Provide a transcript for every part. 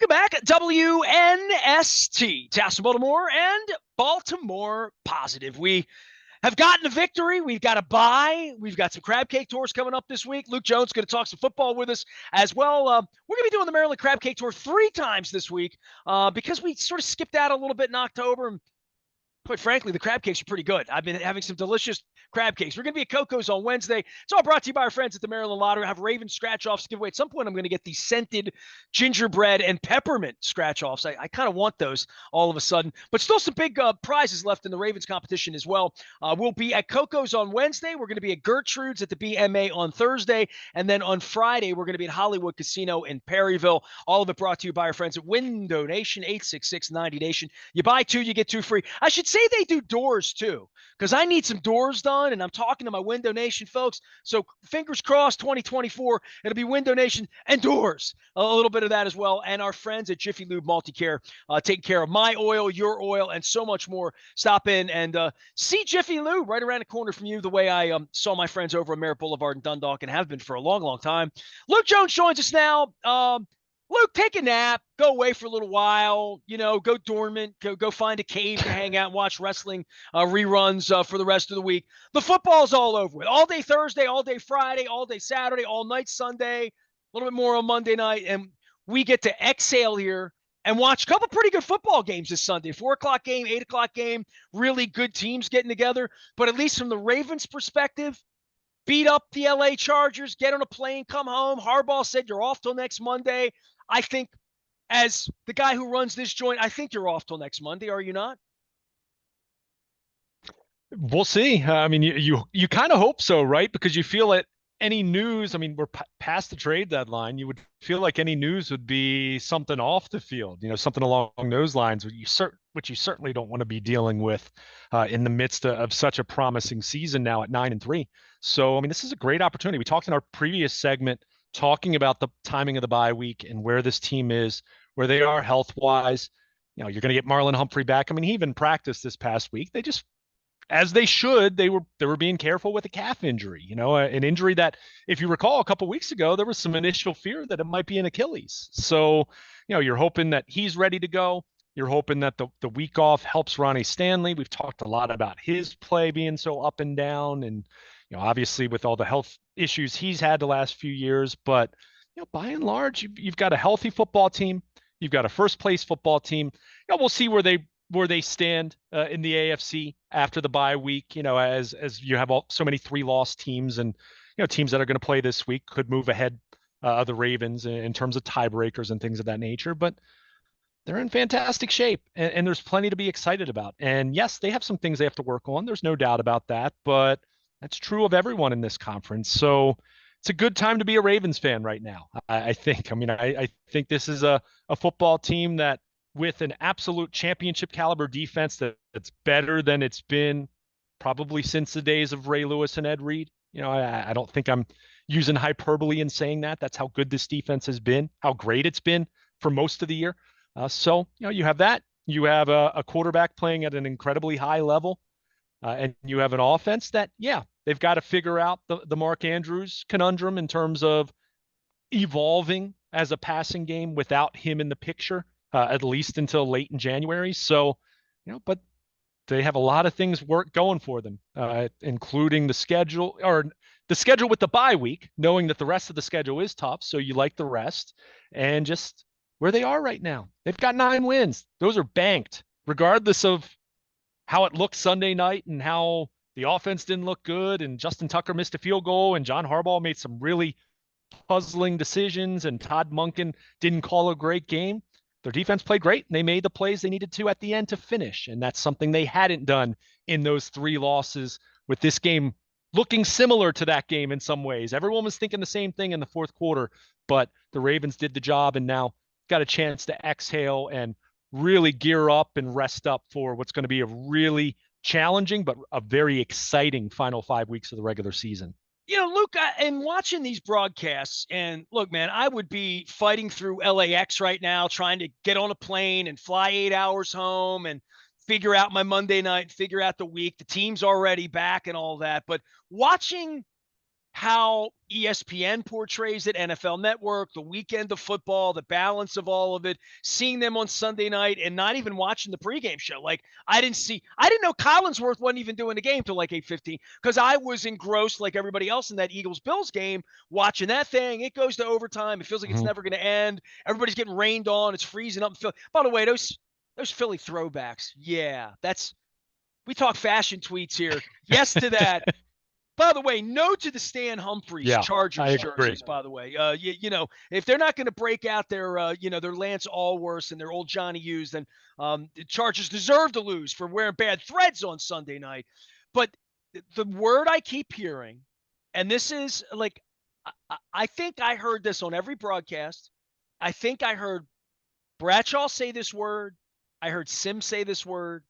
back at WNST, Tassel, Baltimore, and Baltimore Positive. We have gotten a victory. We've got a bye. We've got some crab cake tours coming up this week. Luke Jones is going to talk some football with us as well. We're going to be doing the Maryland Crab Cake Tour 3 times this week because we sort of skipped out a little bit in October. And quite frankly, the crab cakes are pretty good. I've been having some delicious crab cakes. We're going to be at Coco's on Wednesday. It's all brought to you by our friends at the Maryland Lottery. I have Ravens scratch-offs to give away. At some point, I'm going to get the scented gingerbread and peppermint scratch-offs. I kind of want those all of a sudden. But still some big prizes left in the Ravens competition as well. We'll be at Coco's on Wednesday. We're going to be at Gertrude's at the BMA on Thursday. And then on Friday, we're going to be at Hollywood Casino in Perryville. All of it brought to you by our friends at Window Nation, 866-90Nation. You buy 2, you get 2 free. I should say they do doors too, because I need some doors done, and I'm talking to my Window Nation folks. So fingers crossed, 2024, it'll be Window Nation and doors. A little bit of that as well. And our friends at Jiffy Lube Multicare, taking care of my oil, your oil, and so much more. Stop in and see Jiffy Lube right around the corner from you, the way I saw my friends over on Merritt Boulevard in Dundalk and have been for a long, long time. Luke Jones joins us now. Luke, take a nap, go away for a little while, go dormant, go find a cave to hang out and watch wrestling reruns for the rest of the week. The football's all over with. All day Thursday, all day Friday, all day Saturday, all night Sunday, a little bit more on Monday night. And we get to exhale here and watch a couple pretty good football games this Sunday. 4 o'clock game, 8 o'clock game, really good teams getting together. But at least from the Ravens' perspective, beat up the LA Chargers, get on a plane, come home. Harbaugh said you're off till next Monday. I think, as the guy who runs this joint, I think you're off till next Monday. Are you not? We'll see. I mean, you kind of hope so, right? Because you feel that any news, I mean, we're past the trade deadline. You would feel like any news would be something off the field, something along those lines, which you certainly don't want to be dealing with in the midst of such a promising season now at 9-3. So, I mean, this is a great opportunity. We talked in our previous segment talking about the timing of the bye week and where this team is, where they are health-wise. You're going to get Marlon Humphrey back. I mean, he even practiced this past week. They just, as they should, they were being careful with a calf injury, an injury that, if you recall, a couple of weeks ago, there was some initial fear that it might be an Achilles. So, you're hoping that he's ready to go. You're hoping that the week off helps Ronnie Stanley. We've talked a lot about his play being so up and down, and obviously with all the health issues he's had the last few years. But by and large, you've got a healthy football team. You've got a first place football team. We'll see where they stand in the AFC after the bye week. As you have so many 3-loss teams, and teams that are going to play this week could move ahead of the Ravens in terms of tiebreakers and things of that nature. But they're in fantastic shape, and there's plenty to be excited about. And yes, they have some things they have to work on. There's no doubt about that, but that's true of everyone in this conference. So it's a good time to be a Ravens fan right now, I think. I mean, I think this is a football team that, with an absolute championship caliber defense that's better than it's been probably since the days of Ray Lewis and Ed Reed. I don't think I'm using hyperbole in saying that. That's how good this defense has been, how great it's been for most of the year. So, you have that. You have a quarterback playing at an incredibly high level. And you have an offense that, they've got to figure out the Mark Andrews conundrum in terms of evolving as a passing game without him in the picture, at least until late in January. So, but they have a lot of things going for them, including the schedule with the bye week, knowing that the rest of the schedule is tough. So you like the rest, and just where they are right now. They've got 9 wins. Those are banked, regardless of how it looked Sunday night and how the offense didn't look good, and Justin Tucker missed a field goal, and John Harbaugh made some really puzzling decisions, and Todd Monken didn't call a great game. Their defense played great, and they made the plays they needed to at the end to finish, and that's something they hadn't done in those 3 losses, with this game looking similar to that game in some ways. Everyone was thinking the same thing in the fourth quarter, but the Ravens did the job, and now got a chance to exhale and really gear up and rest up for what's going to be a really challenging but a very exciting final 5 weeks of the regular season. Luke, and watching these broadcasts, and look, man, I would be fighting through LAX right now, trying to get on a plane and fly 8 hours home and figure out my Monday night, figure out the week. The team's already back and all that. But watching how ESPN portrays it, NFL Network, the weekend of football, the balance of all of it, seeing them on Sunday night and not even watching the pregame show. Like I didn't know Collinsworth wasn't even doing the game till like 8:15 because I was engrossed like everybody else in that Eagles-Bills game, watching that thing. It goes to overtime. It feels like it's never going to end. Everybody's getting rained on. It's freezing up in Philly. By the way, those Philly throwbacks. Yeah, we talk fashion tweets here. Yes to that. By the way, no to the Stan Humphries Chargers jerseys, by the way. If they're not going to break out their Lance Allworth and their old Johnny Hughes, then the Chargers deserve to lose for wearing bad threads on Sunday night. But the word I keep hearing, and this is like, I think I heard this on every broadcast. I think I heard Bradshaw say this word. I heard Sim say this word.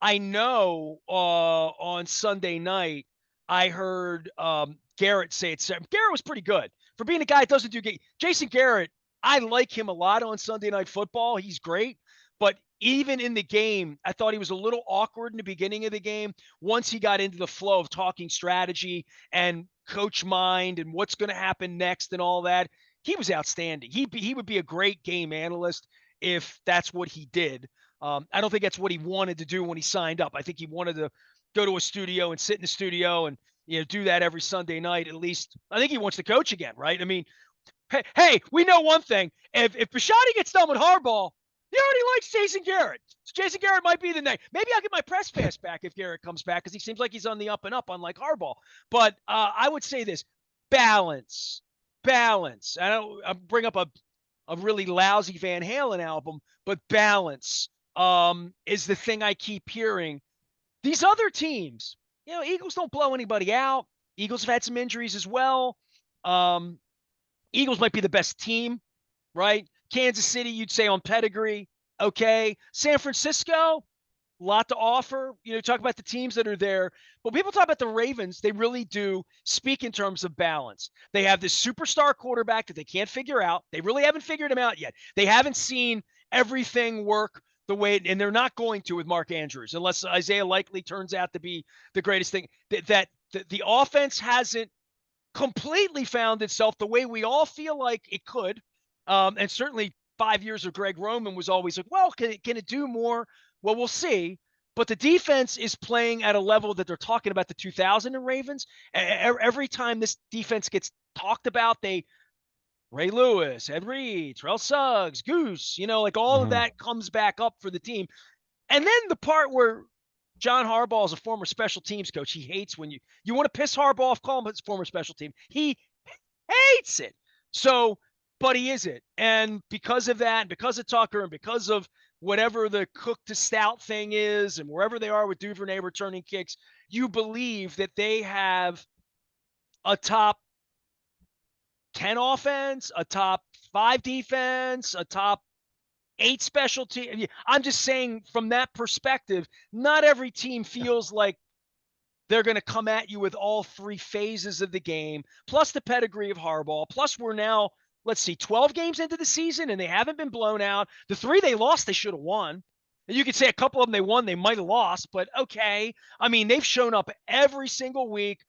I know on Sunday night, I heard Garrett say it. Garrett was pretty good. For being a guy that doesn't do game. Jason Garrett, I like him a lot on Sunday Night Football. He's great. But even in the game, I thought he was a little awkward in the beginning of the game. Once he got into the flow of talking strategy and coach mind and what's going to happen next and all that, he was outstanding. He would be a great game analyst if that's what he did. I don't think that's what he wanted to do when he signed up. I think he wanted to go to a studio and sit in the studio and do that every Sunday night at least. I think he wants to coach again, right? I mean, hey, we know one thing. If Bisciotti gets done with Harbaugh, he already likes Jason Garrett. So Jason Garrett might be the name. Maybe I'll get my press pass back if Garrett comes back because he seems like he's on the up and up, unlike Harbaugh. But I would say this: balance. I bring up a really lousy Van Halen album, but balance is the thing I keep hearing. These other teams, Eagles don't blow anybody out. Eagles have had some injuries as well. Eagles might be the best team, right? Kansas City, you'd say on pedigree. Okay. San Francisco, a lot to offer. Talk about the teams that are there. But people talk about the Ravens. They really do speak in terms of balance. They have this superstar quarterback that they can't figure out. They really haven't figured him out yet. They haven't seen everything work the way, and they're not going to with Mark Andrews, unless Isaiah Likely turns out to be the greatest thing. That the offense hasn't completely found itself the way we all feel like it could. And certainly 5 years of Greg Roman was always like, well, can it do more? Well, we'll see. But the defense is playing at a level that they're talking about the 2000 and Ravens. Every time this defense gets talked about, Ray Lewis, Ed Reed, Terrell Suggs, Goose, like all of that comes back up for the team. And then the part where John Harbaugh is a former special teams coach. He hates when you want to piss Harbaugh off, call him his former special team. He hates it. So, but he is it. And because of that, and because of Tucker, and because of whatever the cook to stout thing is, and wherever they are with Duvernay returning kicks, you believe that they have a top 10 offense, a top 5 defense, a top 8 special team. I'm just saying from that perspective, not every team feels like they're going to come at you with all 3 phases of the game, plus the pedigree of Harbaugh, plus we're now, 12 games into the season, and they haven't been blown out. The 3 they lost, they should have won. And you could say a couple of them they won, they might have lost, but okay. I mean, they've shown up every single week,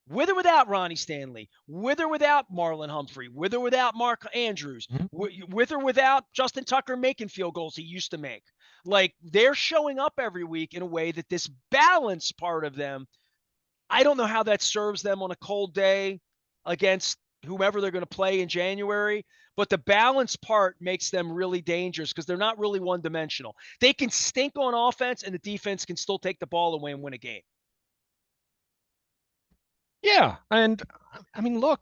with or without Ronnie Stanley, with or without Marlon Humphrey, with or without Mark Andrews, with or without Justin Tucker making field goals he used to make. Like, they're showing up every week in a way that this balance part of them, I don't know how that serves them on a cold day against whomever they're going to play in January, but the balance part makes them really dangerous because they're not really one-dimensional. They can stink on offense, and the defense can still take the ball away and win a game. Yeah. And I mean, look,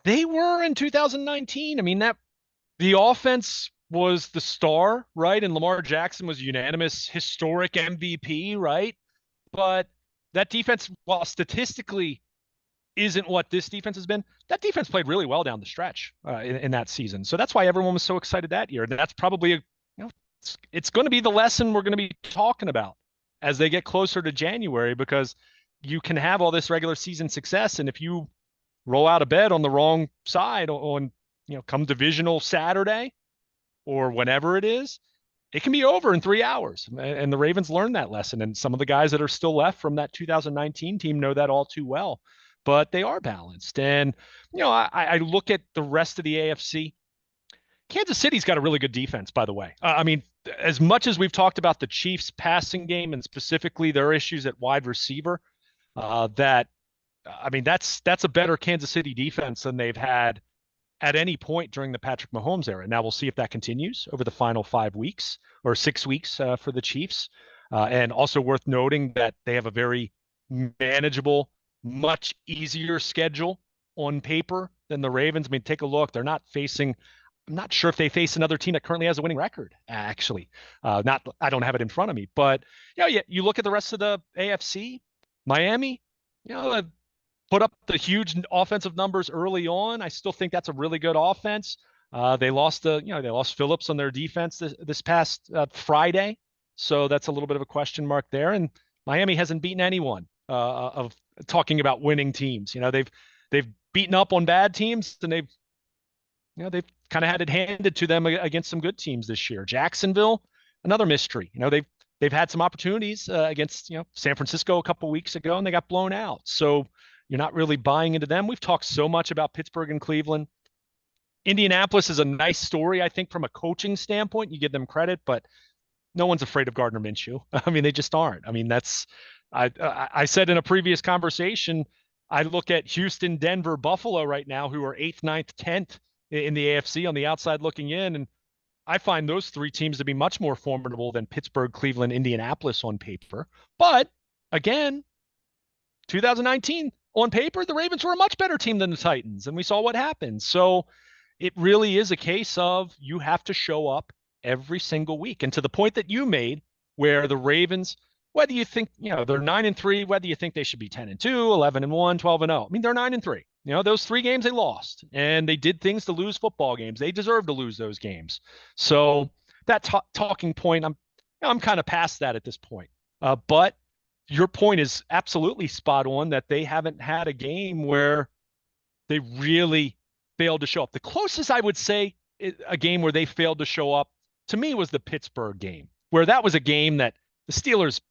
they were in 2019. I mean, the offense was the star, right? And Lamar Jackson was unanimous historic MVP, right? But that defense, while statistically isn't what this defense has been, that defense played really well down the stretch in that season. So that's why everyone was so excited that year. That's probably it's going to be the lesson we're going to be talking about as they get closer to January, because you can have all this regular season success, and if you roll out of bed on the wrong side on come divisional Saturday or whenever it is, it can be over in 3 hours. And the Ravens learned that lesson, and some of the guys that are still left from that 2019 team know that all too well. but they are balanced. And, I look at the rest of the AFC. Kansas City's got a really good defense, by the way. I mean, as much as we've talked about the Chiefs' passing game and specifically their issues at wide receiver, that's a better Kansas City defense than they've had at any point during the Patrick Mahomes era. Now we'll see if that continues over the final 5 weeks or 6 weeks for the Chiefs. And also worth noting that they have a very manageable, much easier schedule on paper than the Ravens. I mean, take a look. They're not facing. I'm not sure if they face another team that currently has a winning record. Actually, I don't have it in front of me, but you look at the rest of the AFC. Miami, put up the huge offensive numbers early on. I still think that's a really good offense. They lost Phillips on their defense this past Friday, so that's a little bit of a question mark there. And Miami hasn't beaten anyone of talking about winning teams. They've beaten up on bad teams, and they've kind of had it handed to them against some good teams this year. Jacksonville, another mystery. They've had some opportunities against San Francisco a couple weeks ago, and they got blown out. So you're not really buying into them. We've talked so much about Pittsburgh and Cleveland. Indianapolis is a nice story, I think, from a coaching standpoint. You give them credit, but no one's afraid of Gardner Minshew. I mean, they just aren't. I mean, I said in a previous conversation, I look at Houston, Denver, Buffalo right now, who are 8th, 9th, 10th in the AFC on the outside looking in. And I find those three teams to be much more formidable than Pittsburgh, Cleveland, Indianapolis on paper. But again, 2019, on paper, the Ravens were a much better team than the Titans, and we saw what happened. So it really is a case of you have to show up every single week. And to the point that you made, where the Ravens, whether you think, they're 9-3, whether you think they should be 10-2, 11-1, 12-0. I mean, they're 9-3. Those 3 games they lost, and they did things to lose football games. They deserve to lose those games. So that talking point, I'm kind of past that at this point. But your point is absolutely spot on that they haven't had a game where they really failed to show up. The closest I would say a game where they failed to show up to me was the Pittsburgh game, where that was a game that the Steelers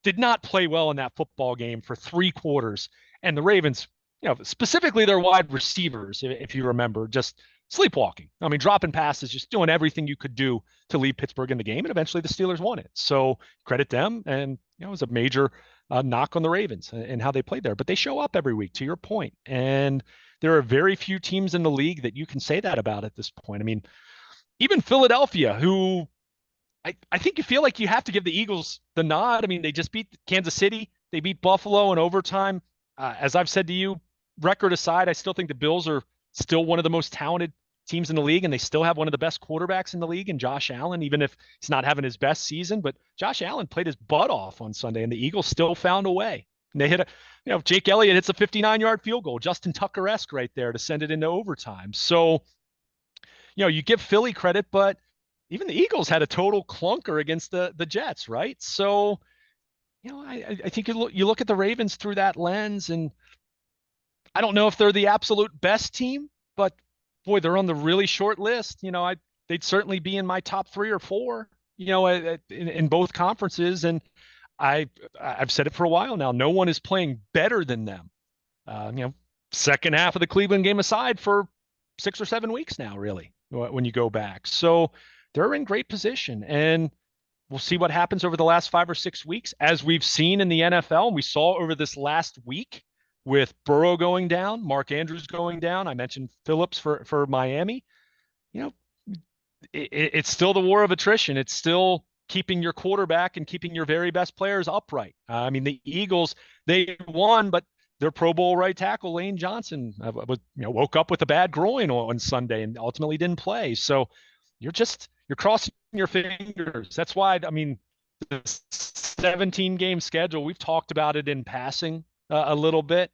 did not play well in that football game for 3 quarters. And the Ravens, specifically their wide receivers, if you remember, just sleepwalking. I mean, dropping passes, just doing everything you could do to leave Pittsburgh in the game. And eventually the Steelers won it. So credit them. And, it was a major knock on the Ravens and how they played there. But they show up every week, to your point. And there are very few teams in the league that you can say that about at this point. I mean, even Philadelphia, who I think you feel like you have to give the Eagles the nod. I mean, they just beat Kansas City. They beat Buffalo in overtime. As I've said to you, record aside, I still think the Bills are still one of the most talented teams in the league, and they still have one of the best quarterbacks in the league in Josh Allen, even if he's not having his best season. But Josh Allen played his butt off on Sunday, and the Eagles still found a way. And they hit Jake Elliott hits a 59-yard field goal, Justin Tucker-esque right there to send it into overtime. So, you give Philly credit, but even the Eagles had a total clunker against the Jets, right? So, I think you look at the Ravens through that lens, and I don't know if they're the absolute best team, but boy, they're on the really short list. They'd certainly be in my top 3 or 4, in both conferences. And I've said it for a while now. No one is playing better than them. Second half of the Cleveland game aside for 6 or 7 weeks now, really, when you go back. So they're in great position, and we'll see what happens over the last 5 or 6 weeks, as we've seen in the NFL. And we saw over this last week with Burrow going down, Mark Andrews going down. I mentioned Phillips for Miami. It's still the war of attrition. It's still keeping your quarterback and keeping your very best players upright. I mean, the Eagles, they won, but their Pro Bowl right tackle, Lane Johnson, woke up with a bad groin on Sunday and ultimately didn't play. So you're crossing your fingers. That's why, I mean, the 17-game schedule, we've talked about it in passing a little bit,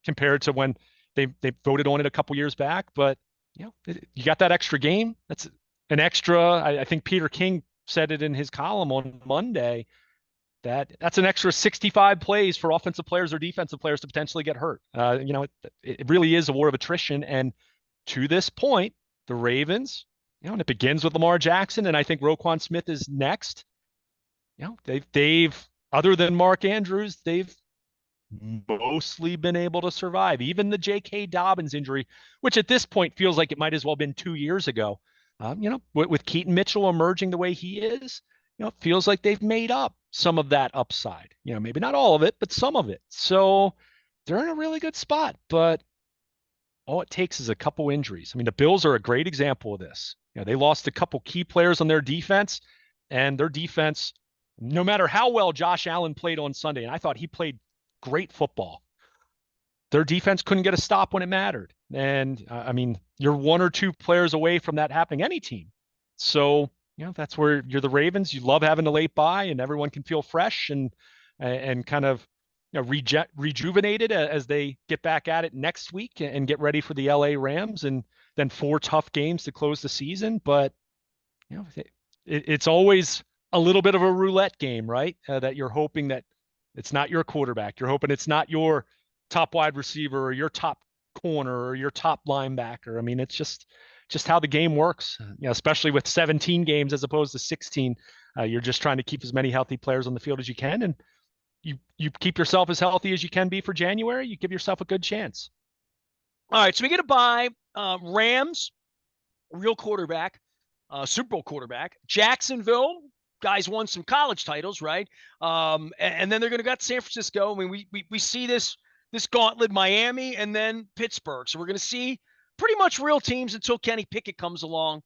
compared to when they voted on it a couple years back. But, you got that extra game. That's an extra, I think Peter King said it in his column on Monday, that's an extra 65 plays for offensive players or defensive players to potentially get hurt. It really is a war of attrition. And to this point, the Ravens, and it begins with Lamar Jackson, and I think Roquan Smith is next. They've other than Mark Andrews, they've mostly been able to survive. Even the J.K. Dobbins injury, which at this point feels like it might as well have been 2 years ago. With Keaton Mitchell emerging the way he is, it feels like they've made up some of that upside. Maybe not all of it, but some of it. So they're in a really good spot. But all it takes is a couple injuries. I mean, the Bills are a great example of this. They lost a couple key players on their defense, and their defense, no matter how well Josh Allen played on Sunday, and I thought he played great football, their defense couldn't get a stop when it mattered. And I mean, you're one or two players away from that happening, any team. So, that's where you're the Ravens. You love having a late bye and everyone can feel fresh and kind of rejuvenated as they get back at it next week and get ready for the LA Rams and then 4 tough games to close the season. But, it's always a little bit of a roulette game, right? That you're hoping that it's not your quarterback. You're hoping it's not your top wide receiver or your top corner or your top linebacker. I mean, it's just how the game works, especially with 17 games as opposed to 16. You're just trying to keep as many healthy players on the field as you can. And you keep yourself as healthy as you can be for January, you give yourself a good chance. All right. So we get to buy Rams, real quarterback, Super Bowl quarterback. Jacksonville, guys won some college titles, right? And then they're going to go to San Francisco. I mean, we see this gauntlet, Miami and then Pittsburgh. So we're going to see pretty much real teams until Kenny Pickett comes along.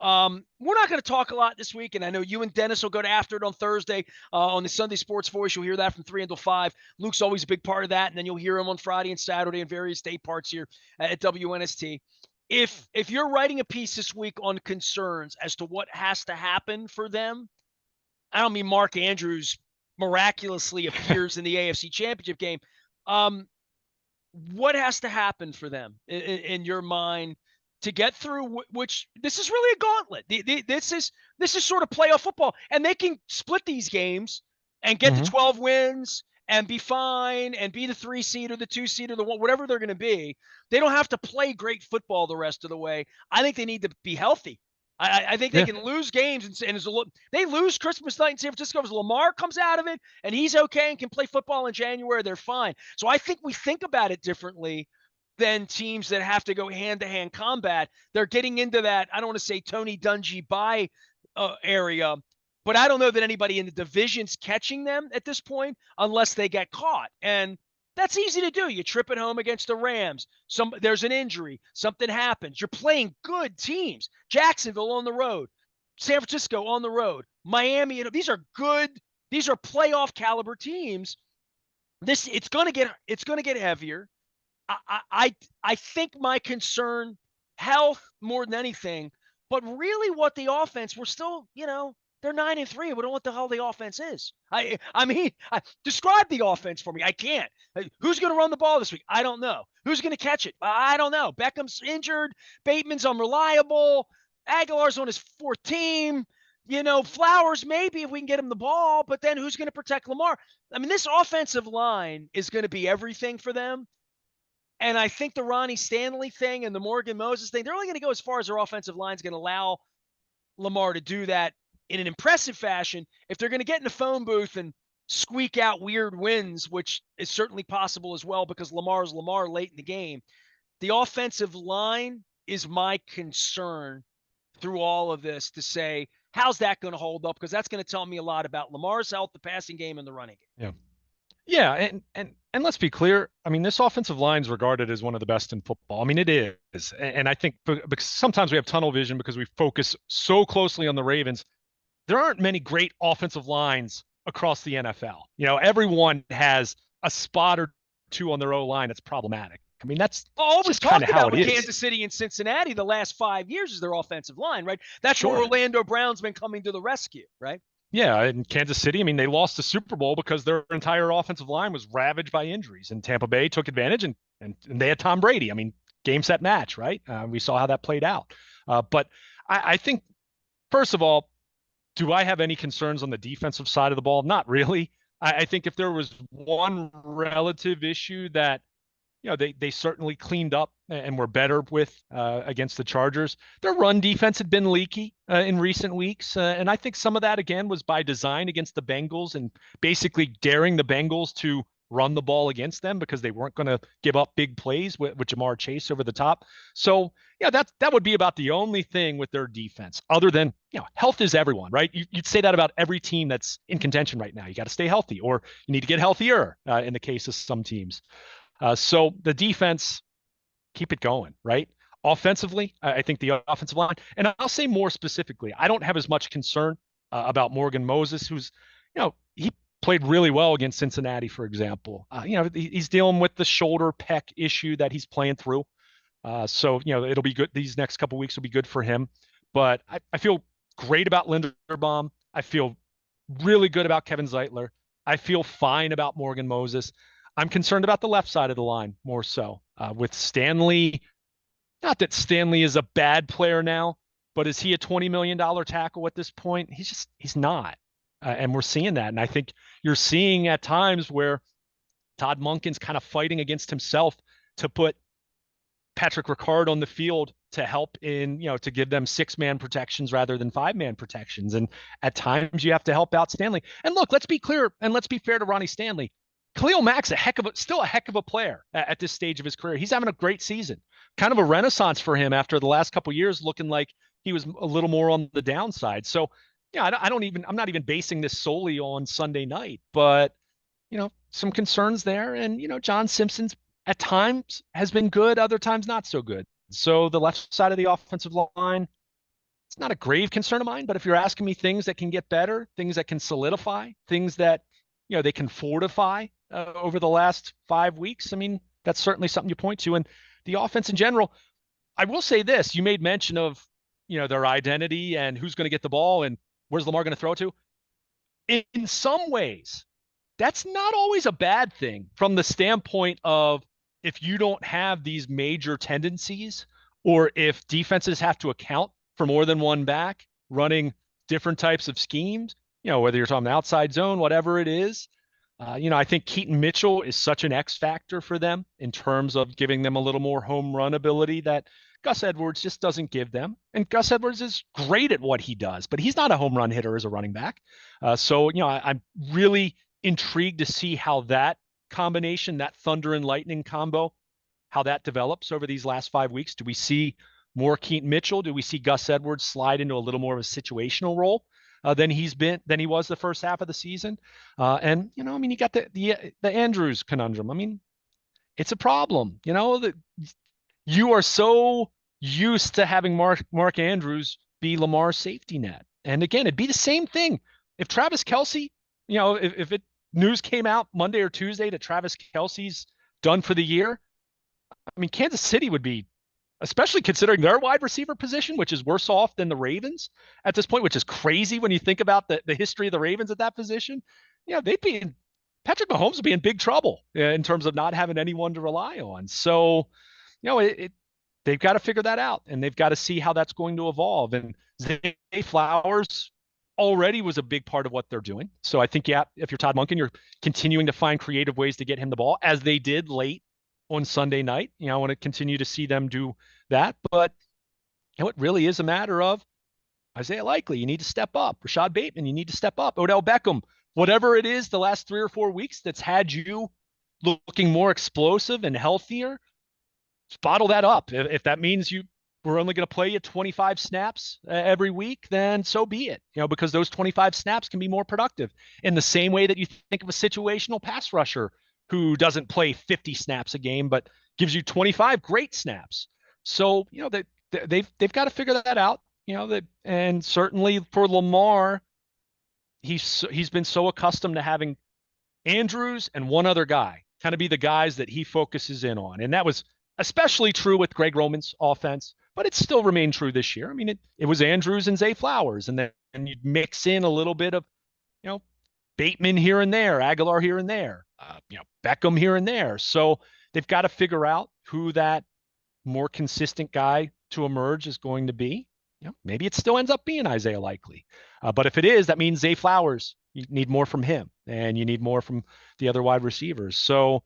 We're not going to talk a lot this week, and I know you and Dennis will go after it on Thursday on the Sunday Sports Voice. You'll hear that from 3 until 5. Luke's always a big part of that, and then you'll hear him on Friday and Saturday in various day parts here at WNST. If you're writing a piece this week on concerns as to what has to happen for them, I don't mean Mark Andrews miraculously appears in the AFC Championship game. What has to happen for them in your mind to get through? Which this is really a gauntlet. This is sort of playoff football, and they can split these games and get to 12 wins and be fine and be the 3 seed or the 2 seed or the whatever they're going to be. They don't have to play great football the rest of the way. I think they need to be healthy. I think they can lose games, and they lose Christmas night in San Francisco. As Lamar comes out of it and he's okay and can play football in January, they're fine. So I think we think about it differently than teams that have to go hand-to-hand combat. They're getting into that, I don't want to say Tony Dungy bye area, but I don't know that anybody in the division's catching them at this point unless they get caught. And that's easy to do. You trip at home against the Rams. There's an injury. Something happens. You're playing good teams. Jacksonville on the road. San Francisco on the road. Miami. These are good. These are playoff caliber teams. It's going to get heavier. I think my concern, health more than anything, but really what the offense, we're still, they're 9-3. We don't know what the hell the offense is. I mean, describe the offense for me. I can't. Who's going to run the ball this week? I don't know. Who's going to catch it? I don't know. Beckham's injured. Bateman's unreliable. Aguilar's on his 4th team. Flowers maybe if we can get him the ball, but then who's going to protect Lamar? I mean, this offensive line is going to be everything for them. And I think the Ronnie Stanley thing and the Morgan Moses thing, they're only going to go as far as their offensive line is going to allow Lamar to do that in an impressive fashion. If they're going to get in the phone booth and squeak out weird wins, which is certainly possible as well because Lamar's Lamar late in the game, the offensive line is my concern through all of this to say, how's that going to hold up? Because that's going to tell me a lot about Lamar's health, the passing game, and the running game. Yeah. Yeah, and let's be clear. I mean, this offensive line is regarded as one of the best in football. I mean, it is. And I think because sometimes we have tunnel vision because we focus so closely on the Ravens. There aren't many great offensive lines across the NFL. Everyone has a spot or two on their O-line that's problematic. I mean, that's always talked about with Kansas City and Cincinnati the last 5 years is their offensive line, right? That's where Orlando Brown's been coming to the rescue, right? Yeah, in Kansas City, I mean, they lost the Super Bowl because their entire offensive line was ravaged by injuries, and Tampa Bay took advantage, and they had Tom Brady. I mean, game, set, match, right? We saw how that played out. But I think, first of all, do I have any concerns on the defensive side of the ball? Not really. I think if there was one relative issue that they certainly cleaned up and were better with against the Chargers. Their run defense had been leaky in recent weeks. And I think some of that, again, was by design against the Bengals and basically daring the Bengals to run the ball against them because they weren't going to give up big plays with Jamar Chase over the top. So yeah, that would be about the only thing with their defense, other than, health is everyone, right? You'd say that about every team that's in contention right now. You got to stay healthy, or you need to get healthier in the case of some teams. So the defense, keep it going, right? Offensively, I think the offensive line, and I'll say more specifically, I don't have as much concern about Morgan Moses, who's, he played really well against Cincinnati, for example. He's dealing with the shoulder pec issue that he's playing through. So, it'll be good. These next couple weeks will be good for him. But I feel great about Linderbaum. I feel really good about Kevin Zeitler. I feel fine about Morgan Moses. I'm concerned about the left side of the line more so with Stanley. Not that Stanley is a bad player now, but is he a $20 million tackle at this point? He's not. And we're seeing that. And I think you're seeing at times where Todd Monken's kind of fighting against himself to put Patrick Ricard on the field to help in, to give them 6-man protections rather than 5-man protections. And at times you have to help out Stanley. And look, let's be clear and let's be fair to Ronnie Stanley. Khalil Mack's still a heck of a player at this stage of his career. He's having a great season, kind of a renaissance for him after the last couple of years, looking like he was a little more on the downside. So, I'm not even basing this solely on Sunday night, but, some concerns there. And, John Simpson's at times has been good, other times not so good. So the left side of the offensive line, it's not a grave concern of mine, but if you're asking me things that can get better, things that can solidify, things that, they can fortify over the last 5 weeks, I mean, that's certainly something you point to. And the offense in general, I will say this, you made mention of, their identity and who's going to get the ball and where's Lamar going to throw to. In some ways, that's not always a bad thing from the standpoint of if you don't have these major tendencies, or if defenses have to account for more than one back running different types of schemes, whether you're talking outside zone, whatever it is. I think Keaton Mitchell is such an X factor for them in terms of giving them a little more home run ability that Gus Edwards just doesn't give them. And Gus Edwards is great at what he does, but he's not a home run hitter as a running back. So I'm really intrigued to see how that combination, that thunder and lightning combo, how that develops over these last 5 weeks. Do we see more Keaton Mitchell? Do we see Gus Edwards slide into a little more of a situational role than he was the first half of the season? And you got the Andrews conundrum. I mean, it's a problem. That you are so used to having Mark Andrews be Lamar's safety net. And again, it'd be the same thing if Travis Kelce, if news came out Monday or Tuesday that Travis Kelce's done for the year. I mean, Kansas City would be, especially considering their wide receiver position, which is worse off than the Ravens at this point, which is crazy when you think about the history of the Ravens at that position. Patrick Mahomes would be in big trouble in terms of not having anyone to rely on. So, they've got to figure that out, and they've got to see how that's going to evolve. And Zay Flowers already was a big part of what they're doing. So I think, if you're Todd Monken, you're continuing to find creative ways to get him the ball, as they did late on Sunday night. I want to continue to see them do that. But it really is a matter of Isaiah Likely, you need to step up. Rashad Bateman, you need to step up. Odell Beckham, whatever it is the last 3 or 4 weeks that's had you looking more explosive and healthier, just bottle that up. If that means we're only going to play you 25 snaps every week, then so be it. Because those 25 snaps can be more productive in the same way that you think of a situational pass rusher who doesn't play 50 snaps a game, but gives you 25 great snaps. So, they've got to figure that out, and certainly for Lamar, he's been so accustomed to having Andrews and one other guy kind of be the guys that he focuses in on. And that was especially true with Greg Roman's offense, but it still remained true this year. I mean, it was Andrews and Zay Flowers, and then you'd mix in a little bit of, Bateman here and there, Aguilar here and there, Beckham here and there. So they've got to figure out who that more consistent guy to emerge is going to be. Maybe it still ends up being Isaiah Likely. But if it is, that means Zay Flowers, you need more from him, and you need more from the other wide receivers. So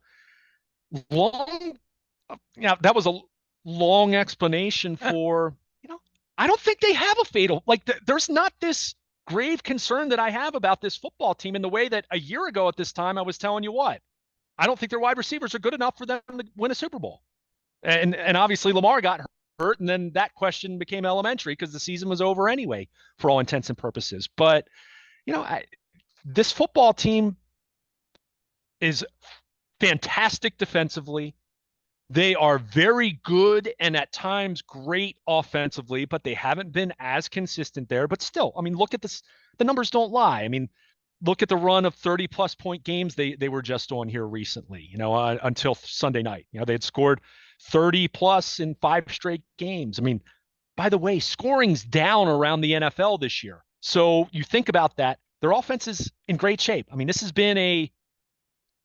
that was a long explanation for, I don't think they have a fatal, there's not this grave concern that I have about this football team in the way that a year ago at this time I was telling you what. I don't think their wide receivers are good enough for them to win a Super Bowl. And obviously Lamar got hurt, and then that question became elementary because the season was over anyway, for all intents and purposes. But this football team is fantastic defensively. They are very good and at times great offensively, but they haven't been as consistent there. But still, I mean, look at this. The numbers don't lie. I mean, look at the run of 30-plus point games they were just on here recently, until Sunday night. They had scored 30-plus in 5 straight games. I mean, by the way, scoring's down around the NFL this year. So you think about that. Their offense is in great shape. I mean, this has been a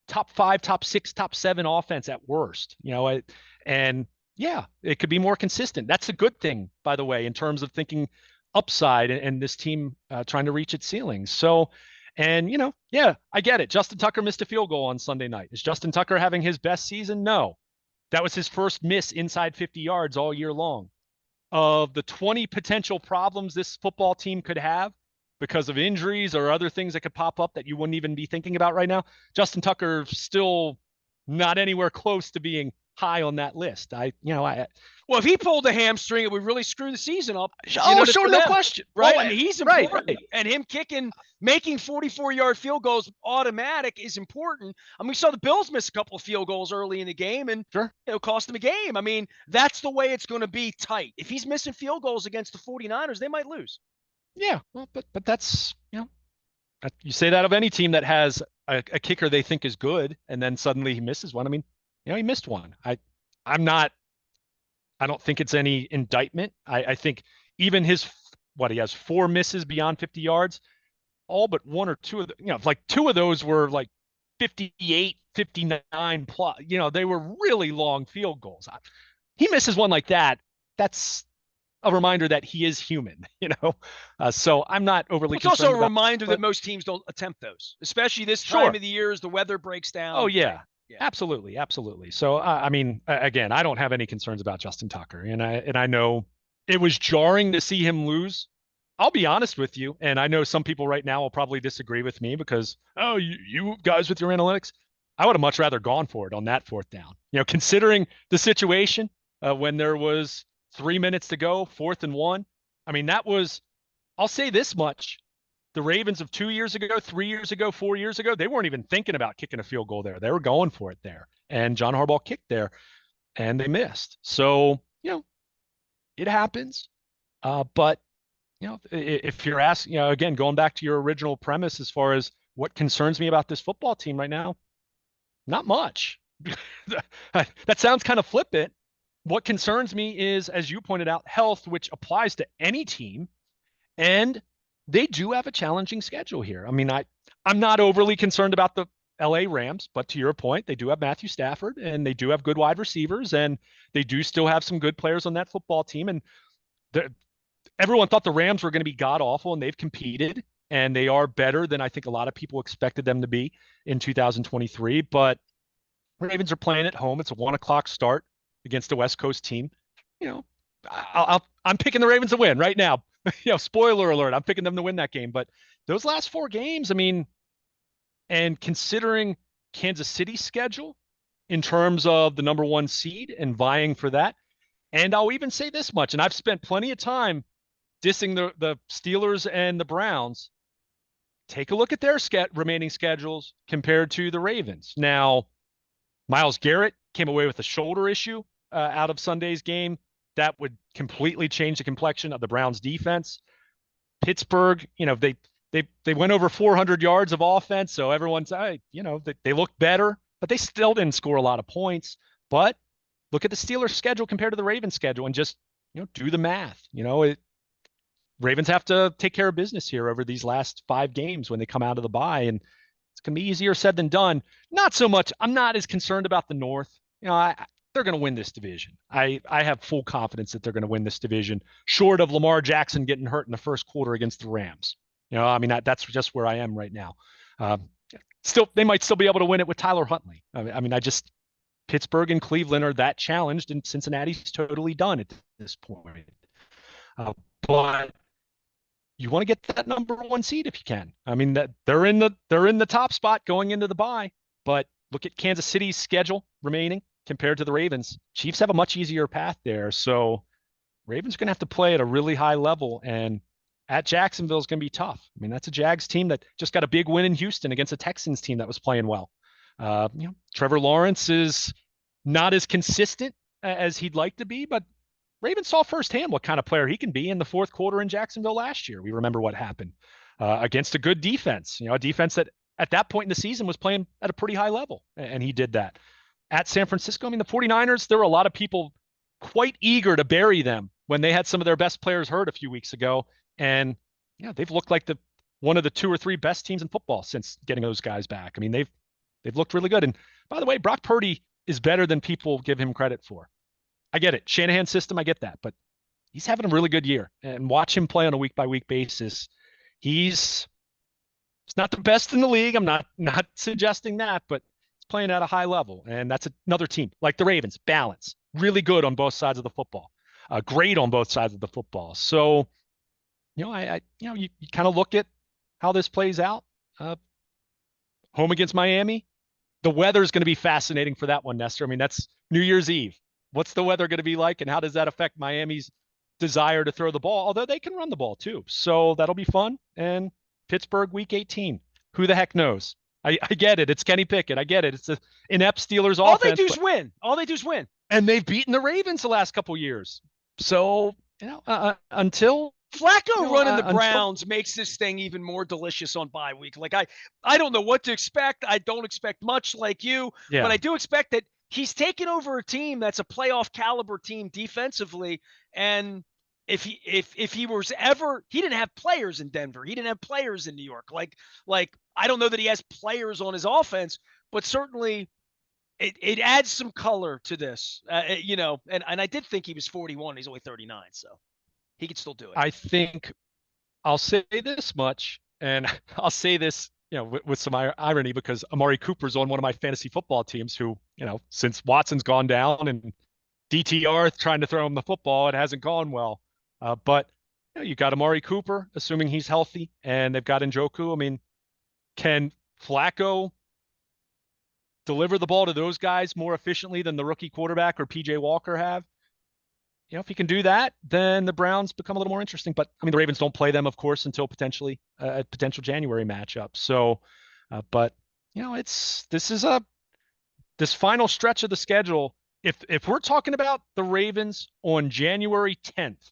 top 5, top 6, top 7 offense at worst, and yeah, it could be more consistent. That's a good thing, by the way, in terms of thinking upside and this team trying to reach its ceilings. So, and yeah, I get it. Justin Tucker missed a field goal on Sunday night. Is Justin Tucker having his best season? No. That was his first miss inside 50 yards all year long. Of the 20 potential problems this football team could have because of injuries or other things that could pop up that you wouldn't even be thinking about right now, Justin Tucker's still not anywhere close to being high on that list. Well, if he pulled a hamstring, it would really screw the season up. Sure, no question. Right? I mean, he's important. Right. And him making 44-yard field goals automatic is important. I mean, we saw the Bills miss a couple of field goals early in the game and cost them a game. I mean, that's the way it's going to be tight. If he's missing field goals against the 49ers, they might lose. Yeah, well, but that's, you say that of any team that has a kicker they think is good, and then suddenly he misses one. I mean, he missed one. I don't think it's any indictment. I think even he has 4 misses beyond 50 yards, all but 1 or 2 of like 2 of those were like 58, 59 plus, they were really long field goals. He misses one like that. That's a reminder that he is human, so I'm not overly concerned. It's also a reminder that most teams don't attempt those, especially this time of the year as the weather breaks down. Oh, yeah. Absolutely. So, I mean, again, I don't have any concerns about Justin Tucker, and I know it was jarring to see him lose. I'll be honest with you, and I know some people right now will probably disagree with me because, you guys with your analytics, I would have much rather gone for it on that 4th down. Considering the situation when there was 3 minutes to go, 4th and 1. I mean, I'll say this much. The Ravens of 2 years ago, 3 years ago, 4 years ago, they weren't even thinking about kicking a field goal there. They were going for it there. And John Harbaugh kicked there and they missed. So, it happens. But, if you're asking, again, going back to your original premise as far as what concerns me about this football team right now, not much. That sounds kind of flippant. What concerns me is, as you pointed out, health, which applies to any team. And they do have a challenging schedule here. I mean, I'm not overly concerned about the LA Rams, but to your point, they do have Matthew Stafford and they do have good wide receivers and they do still have some good players on that football team. And everyone thought the Rams were going to be god awful, and they've competed and they are better than I think a lot of people expected them to be in 2023. But Ravens are playing at home. It's a 1:00 start against a West Coast team. I'm picking the Ravens to win right now. Spoiler alert, I'm picking them to win that game. But those last 4 games, I mean, and considering Kansas City's schedule in terms of the number 1 seed and vying for that, and I'll even say this much, and I've spent plenty of time dissing the Steelers and the Browns. Take a look at their remaining schedules compared to the Ravens. Now, Myles Garrett came away with a shoulder issue out of Sunday's game. That would completely change the complexion of the Browns defense. Pittsburgh, they went over 400 yards of offense. So everyone's, they look better, but they still didn't score a lot of points. But look at the Steelers schedule compared to the Ravens schedule and just, do the math. Ravens have to take care of business here over these last 5 games when they come out of the bye. And it's going to be easier said than done. Not so much. I'm not as concerned about the North. They're going to win this division. I have full confidence that they're going to win this division, short of Lamar Jackson getting hurt in the first quarter against the Rams. That's just where I am right now. Still, they might still be able to win it with Tyler Huntley. Pittsburgh and Cleveland are that challenged, and Cincinnati's totally done at this point. But you want to get that number 1 seed if you can. I mean, that they're in the top spot going into the bye, but look at Kansas City's schedule remaining compared to the Ravens. Chiefs have a much easier path there. So Ravens are going to have to play at a really high level, and at Jacksonville is going to be tough. I mean, that's a Jags team that just got a big win in Houston against a Texans team that was playing well. Trevor Lawrence is not as consistent as he'd like to be, but Ravens saw firsthand what kind of player he can be in the fourth quarter in Jacksonville last year. We remember what happened against a good defense, a defense that at that point in the season was playing at a pretty high level, and he did that. At San Francisco, I mean, the 49ers, there were a lot of people quite eager to bury them when they had some of their best players hurt a few weeks ago. And they've looked like one of the 2 or 3 best teams in football since getting those guys back. I mean, they've looked really good. And by the way, Brock Purdy is better than people give him credit for. I get it. Shanahan system, I get that. But he's having a really good year. And watch him play on a week-by-week basis. He's not the best in the league. I'm not suggesting that, but he's playing at a high level. And that's another team like the Ravens, balance, really good on both sides of the football, great on both sides of the football. So, you kind of look at how this plays out. Home against Miami. The weather is going to be fascinating for that one, Nestor. I mean, that's New Year's Eve. What's the weather going to be like, and how does that affect Miami's desire to throw the ball? Although they can run the ball too. So that'll be fun. And Pittsburgh week 18. Who the heck knows? I get it. It's Kenny Pickett. I get it. It's an inept Steelers offense. All they do is win. All they do is win. And they've beaten the Ravens the last couple years. So, until Flacco running the Browns makes this thing even more delicious on bye week. Like I don't know what to expect. I don't expect much like you, but I do expect that he's taken over a team that's a playoff caliber team defensively. And if he was ever, he didn't have players in Denver. He didn't have players in New York. Like I don't know that he has players on his offense, but certainly it adds some color to this, and I did think he was 41. He's only 39. So he could still do it. I think I'll say this much, and I'll say this, with some irony, because Amari Cooper's on one of my fantasy football teams who, since Watson's gone down and DTR trying to throw him the football, it hasn't gone well. But you got Amari Cooper, assuming he's healthy, and they've got Njoku. I mean, can Flacco deliver the ball to those guys more efficiently than the rookie quarterback or PJ Walker have? If he can do that, then the Browns become a little more interesting. But I mean, the Ravens don't play them, of course, until potentially a potential January matchup. So, but this final stretch of the schedule. If we're talking about the Ravens on January 10th,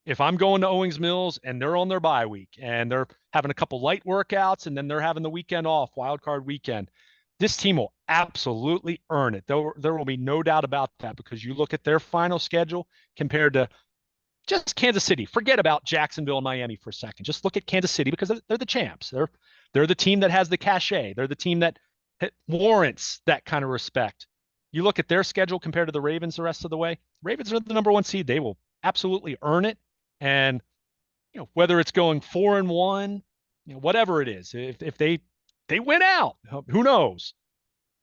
if I'm going to Owings Mills and they're on their bye week and they're having a couple light workouts and then they're having the weekend off, wild card weekend, this team will absolutely earn it. There will be no doubt about that, because you look at their final schedule compared to just Kansas City. Forget about Jacksonville and Miami for a second. Just look at Kansas City, because they're the champs. They're the team that has the cachet. They're the team that warrants that kind of respect. You look at their schedule compared to the Ravens the rest of the way. Ravens are the number 1 seed. They will absolutely earn it. And whether it's going 4-1, whatever it is, if they win out, who knows?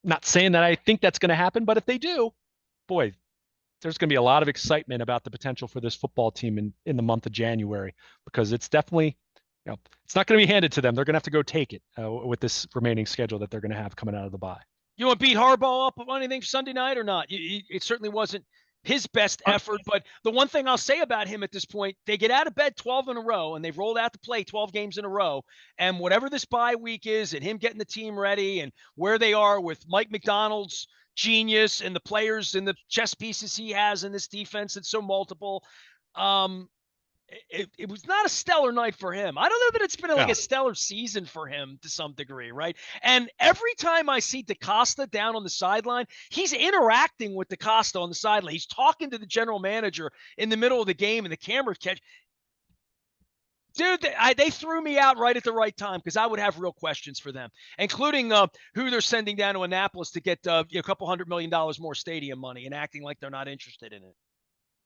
Not saying that I think that's going to happen, but if they do, boy, there's going to be a lot of excitement about the potential for this football team in the month of January, because it's definitely, it's not going to be handed to them. They're going to have to go take it with this remaining schedule that they're going to have coming out of the bye. You want to beat Harbaugh up on anything Sunday night or not? It certainly wasn't his best effort, but the one thing I'll say about him at this point, they get out of bed 12 in a row, and they've rolled out to play 12 games in a row. And whatever this bye week is, and him getting the team ready, and where they are with Mike McDonald's genius and the players and the chess pieces he has in this defense that's so multiple, it was not a stellar night for him. I don't know that it's been like a stellar season for him to some degree, right? And every time I see DaCosta down on the sideline, he's interacting with DaCosta on the sideline. He's talking to the general manager in the middle of the game, and the camera catch. Dude, they threw me out right at the right time, because I would have real questions for them, including who they're sending down to Annapolis to get a couple $100 million more stadium money, and acting like they're not interested in it.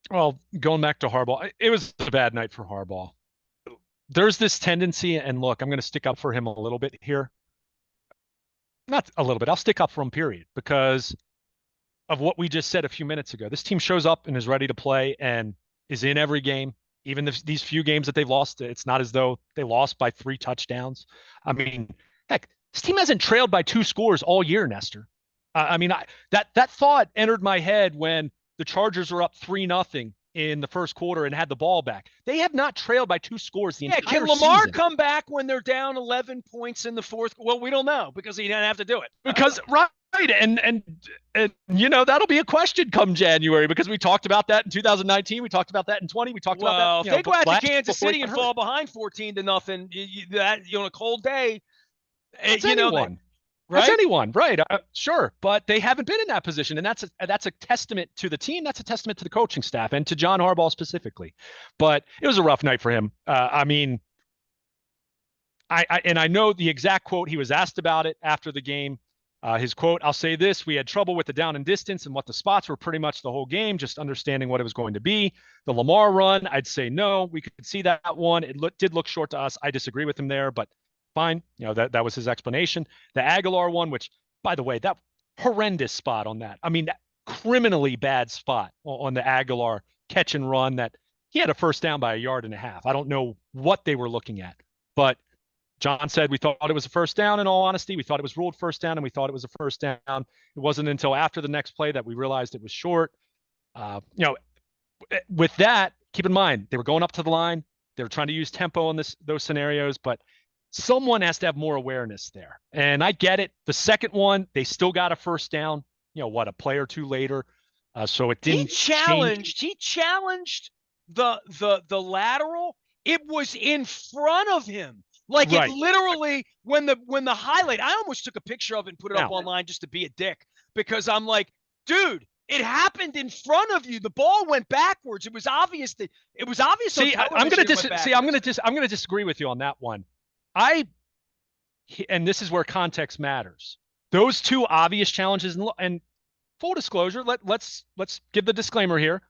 Well, going back to Harbaugh, it was a bad night for Harbaugh. There's this tendency, and look, I'm going to stick up for him a little bit here. Not a little bit. I'll stick up for him, period, because of what we just said a few minutes ago. This team shows up and is ready to play and is in every game. Even these few games that they've lost, it's not as though they lost by 3 touchdowns. I mean, heck, This team hasn't trailed by 2 scores all year, Nestor. I mean, that thought entered my head when the Chargers were up 3-0 in the first quarter and had the ball back. They have not trailed by 2 scores the entire season. Can Lamar come back when they're down 11 points in the fourth? Well, we don't know because he didn't have to do it. Because right, and you know, that'll be a question come January, because we talked about that in 2019, we talked about that in 20, we talked about that. If they go out to Kansas City and fall behind 14-0, that on a cold day, that's anyone. Right? That's anyone, right? Sure, but they haven't been in that position, and that's a testament to the team. That's a testament to the coaching staff and to John Harbaugh specifically. But it was a rough night for him. I mean, I know the exact quote. He was asked about it after the game. His quote: "I'll say this: we had trouble with the down and distance and what the spots were pretty much the whole game, just understanding what it was going to be. The Lamar run, I'd say no. We could see that one. It did look short to us. I disagree with him there, but." Fine. You know, that was his explanation. The Aguilar one, which, by the way, that horrendous spot on that. I mean, that criminally bad spot on the Aguilar catch and run that he had a first down by 1.5 yards. I don't know what they were looking at, but John said we thought it was a first down. In all honesty, we thought it was ruled first down, and we thought it was a first down. It wasn't until after the next play that we realized it was short. You know, with that, keep in mind, they were going up to the line. They were trying to use tempo on those scenarios, but someone has to have more awareness there. And I get it. The second one, they still got a first down, you know, what, a play or two later. So it didn't change. He challenged the lateral. It was in front of him. Like right. It literally, when the highlight, I almost took a picture of it and put it up online just to be a dick, because I'm like, dude, it happened in front of you. The ball went backwards. It was obvious that it was obvious. See, I'm going to disagree with you on that one. And this is where context matters. Those two obvious challenges, and full disclosure, let's give the disclaimer here.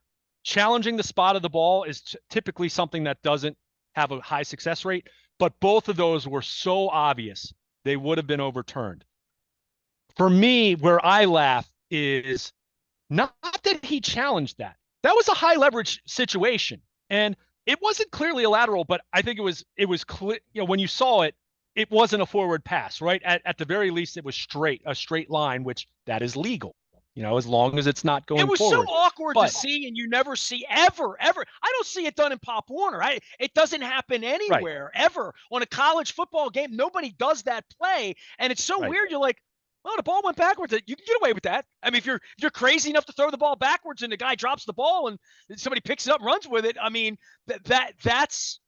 Challenging the spot of the ball is typically something that doesn't have a high success rate, but both of those were so obvious they would have been overturned. For me, where I laugh is not that he challenged that. That was a high leverage situation, and it wasn't clearly a lateral, but I think it was clear. You know, when you saw it, it wasn't a forward pass, right? At the very least, it was a straight line, which that is legal. You know, as long as it's not going forward. It was so awkward to see, and you never see ever. I don't see it done in Pop Warner. It doesn't happen anywhere ever on a college football game. Nobody does that play, and it's so weird. You're like, oh, the ball went backwards. You can get away with that. I mean, if you're crazy enough to throw the ball backwards and the guy drops the ball and somebody picks it up and runs with it, I mean, that's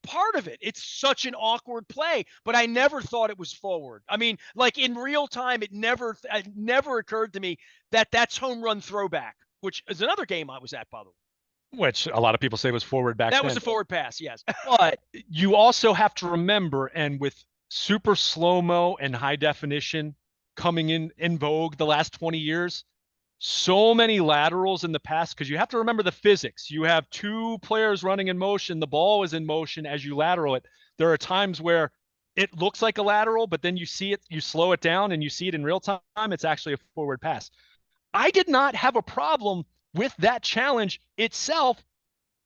part of it. It's such an awkward play, but I never thought it was forward. I mean, like in real time, it never occurred to me that that's home run throwback, which is another game I was at, by the way. Which a lot of people say was forward back then. That was a forward pass, yes. But you also have to remember, and with super slow-mo and high definition coming in vogue the last 20 years, so many laterals in the past, because you have to remember the physics. You have two players running in motion. The ball is in motion as you lateral it. There are times where it looks like a lateral, but then you see it, you slow it down and you see it in real time. It's actually a forward pass. I did not have a problem with that challenge itself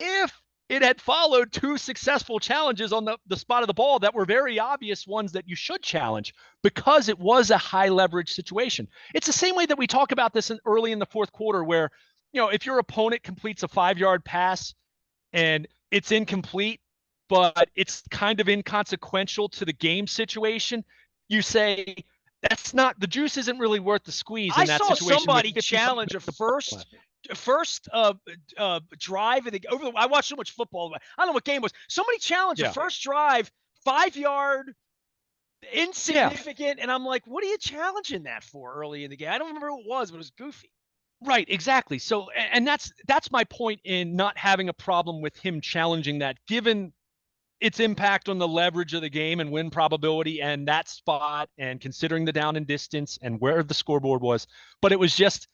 if it had followed 2 successful challenges on the spot of the ball that were very obvious ones that you should challenge, because it was a high leverage situation. It's the same way that we talk about this early in the fourth quarter, where, you know, if your opponent completes a 5-yard pass and it's incomplete, but it's kind of inconsequential to the game situation, you say, that's not, the juice isn't really worth the squeeze in that situation. I saw somebody challenge a first drive I watched so much football. I don't know what game it was. Somebody challenged a first drive, 5-yard, insignificant, and I'm like, what are you challenging that for early in the game? I don't remember who it was, but it was goofy. Right, exactly. So, and that's my point in not having a problem with him challenging that, given its impact on the leverage of the game and win probability and that spot, and considering the down and distance and where the scoreboard was. But it was just,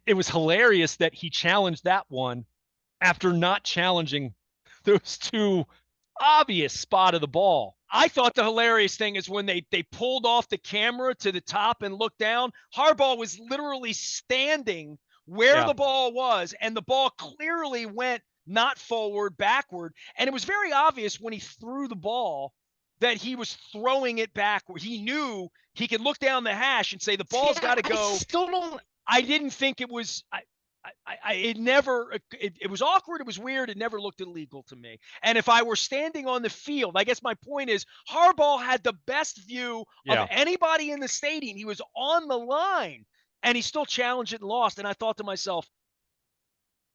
it was hilarious that he challenged that one after not challenging those 2 obvious spot of the ball. I thought the hilarious thing is when they pulled off the camera to the top and looked down, Harbaugh was literally standing where the ball was, and the ball clearly went not forward, backward. And it was very obvious when he threw the ball that he was throwing it back where he knew he could look down the hash and say the ball's got to I go. still don't. I didn't think it was. It never. It was awkward. It was weird. It never looked illegal to me. And if I were standing on the field, I guess my point is Harbaugh had the best view of Yeah. anybody in the stadium. He was on the line, and he still challenged it and lost. And I thought to myself,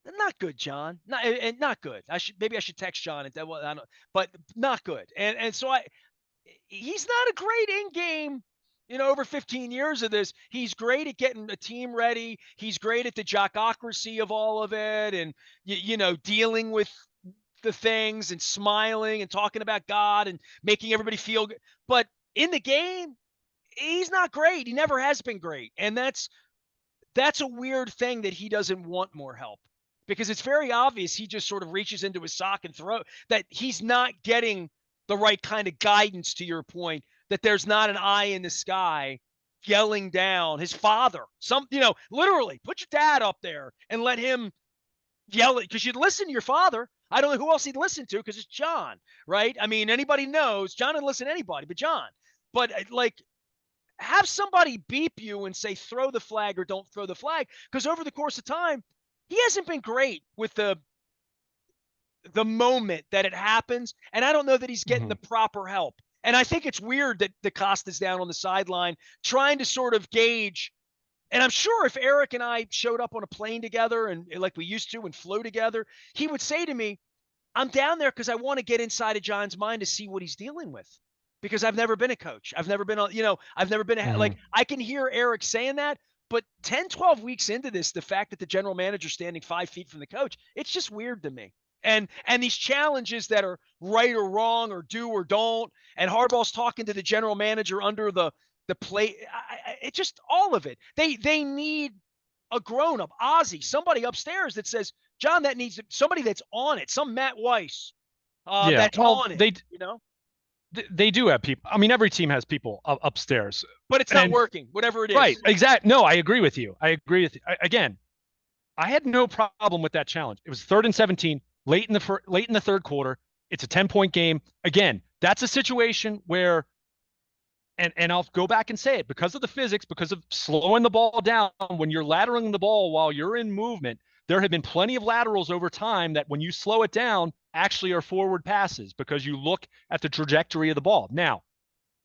not good, John. Not good. Maybe I should text John and well, I don't, but not good. And so he's not a great in game. Over 15 years of this, he's great at getting a team ready. He's great at the jockocracy of all of it, and dealing with the things and smiling and talking about God and making everybody feel good. But in the game, he's not great. He never has been great, and that's a weird thing that he doesn't want more help, because it's very obvious he just sort of reaches into his sock and throw that he's not getting the right kind of guidance, to your point, that there's not an eye in the sky yelling down his father. Literally put your dad up there and let him yell it, because you'd listen to your father. I don't know who else he'd listen to, because it's John, right? I mean, anybody knows John would listen to anybody but John. But have somebody beep you and say throw the flag or don't throw the flag, because over the course of time, he hasn't been great with the moment that it happens, and I don't know that he's getting the proper help. And I think it's weird that DaCosta's down on the sideline trying to sort of gauge. And I'm sure if Eric and I showed up on a plane together and like we used to and flew together, he would say to me, I'm down there because I want to get inside of John's mind to see what he's dealing with. Because I've never been a coach. I've never been like, I can hear Eric saying that, but 10, 12 weeks into this, the fact that the general manager's standing 5 feet from the coach, it's just weird to me. And these challenges that are right or wrong or do or don't, and Harbaugh's talking to the general manager under the plate. It just, all of it. They need a grown-up, Ozzie, somebody upstairs that says, John, that needs somebody that's on it, some Matt Weiss that's on it, They do have people. I mean, every team has people upstairs. But it's not working, whatever it is. Right, exactly. No, I agree with you. Again, I had no problem with that challenge. It was 3rd and 17, late in the third quarter. It's a 10-point game. Again, that's a situation where, and I'll go back and say it, because of the physics, because of slowing the ball down, when you're lateraling the ball while you're in movement, there have been plenty of laterals over time that when you slow it down actually are forward passes, because you look at the trajectory of the ball. Now,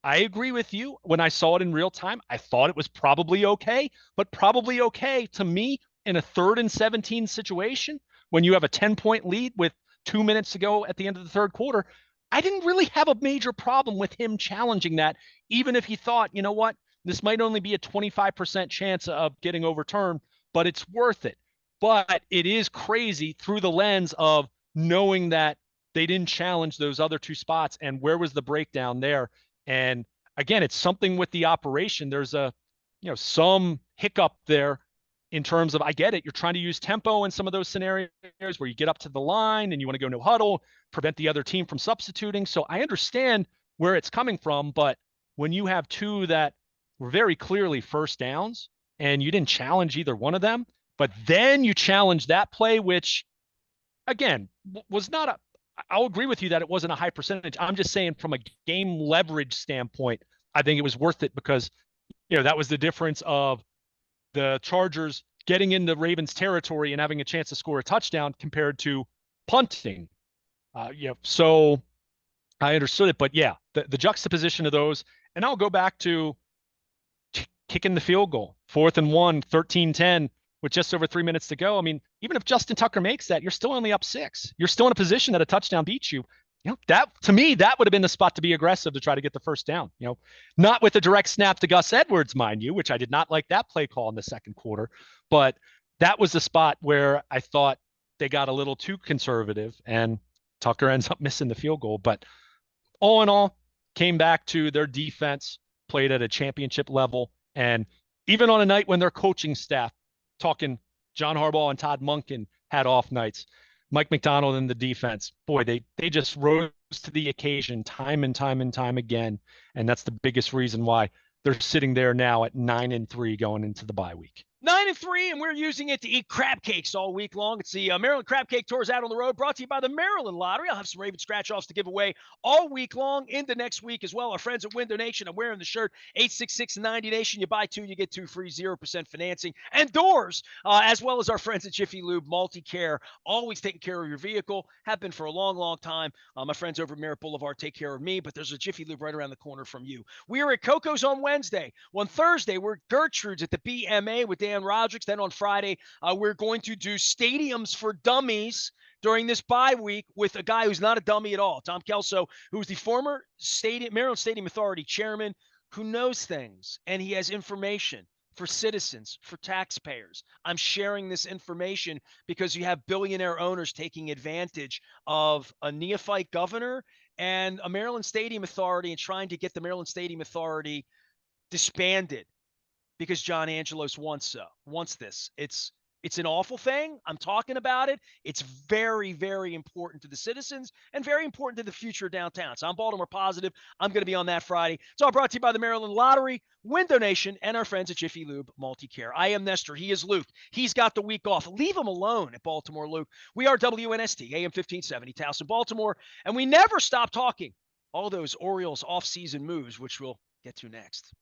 I agree with you. When I saw it in real time, I thought it was probably okay, but probably okay to me in a 3rd and 17 situation when you have a 10-point lead with 2 minutes to go at the end of the third quarter. I didn't really have a major problem with him challenging that, even if he thought, you know what, this might only be a 25% chance of getting overturned, but it's worth it. But it is crazy through the lens of knowing that they didn't challenge those other 2 spots, and where was the breakdown there. And again, it's something with the operation. There's some hiccup there in terms of, I get it, you're trying to use tempo in some of those scenarios where you get up to the line and you want to go no huddle, prevent the other team from substituting. So I understand where it's coming from, but when you have 2 that were very clearly first downs and you didn't challenge either one of them, but then you challenge that play, which again was not I'll agree with you that it wasn't a high percentage. I'm just saying from a game leverage standpoint, I think it was worth it, because that was the difference of the Chargers getting into Ravens territory and having a chance to score a touchdown compared to punting. So I understood it, but the juxtaposition of those, and I'll go back to kicking the field goal, 4th and 1, 13-10 with just over 3 minutes to go. I mean, even if Justin Tucker makes that, you're still only up 6. You're still in a position that a touchdown beats you. That, to me, that would have been the spot to be aggressive, to try to get the first down. Not with a direct snap to Gus Edwards, mind you, which I did not like that play call in the second quarter. But that was the spot where I thought they got a little too conservative, and Tucker ends up missing the field goal. But all in all, came back to their defense, played at a championship level. And even on a night when their coaching staff, talking John Harbaugh and Todd Monken, had off nights, Mike McDonald and the defense, boy, they just rose to the occasion time and time again. And that's the biggest reason why they're sitting there now at 9-3 going into the bye week. 9-3, and we're using it to eat crab cakes all week long. It's the Maryland Crab Cake Tours out on the road, brought to you by the Maryland Lottery. I'll have some Raven scratch-offs to give away all week long into next week as well. Our friends at Window Nation, I'm wearing the shirt, 866-90Nation. You buy two, you get two free, 0% financing. And doors, as well as our friends at Jiffy Lube, Multi-Care, always taking care of your vehicle, have been for a long, long time. My friends over at Merritt Boulevard take care of me, but there's a Jiffy Lube right around the corner from you. We are at Coco's on Wednesday. On Thursday, we're at Gertrude's at the BMA with Dan Roderick. Then on Friday, we're going to do Stadiums for Dummies during this bye week with a guy who's not a dummy at all, Tom Kelso, who's the former Maryland Stadium Authority chairman who knows things, and he has information for citizens, for taxpayers. I'm sharing this information because you have billionaire owners taking advantage of a neophyte governor and a Maryland Stadium Authority and trying to get the Maryland Stadium Authority disbanded because John Angelos wants this. It's an awful thing. I'm talking about it. It's very, very important to the citizens and very important to the future of downtown. So I'm Baltimore positive. I'm going to be on that Friday. It's all brought to you by the Maryland Lottery, Window Nation, and our friends at Jiffy Lube Multi-Care. I am Nestor. He is Luke. He's got the week off. Leave him alone at Baltimore, Luke. We are WNST, AM 1570, Towson, Baltimore, and we never stop talking all those Orioles off-season moves, which we'll get to next.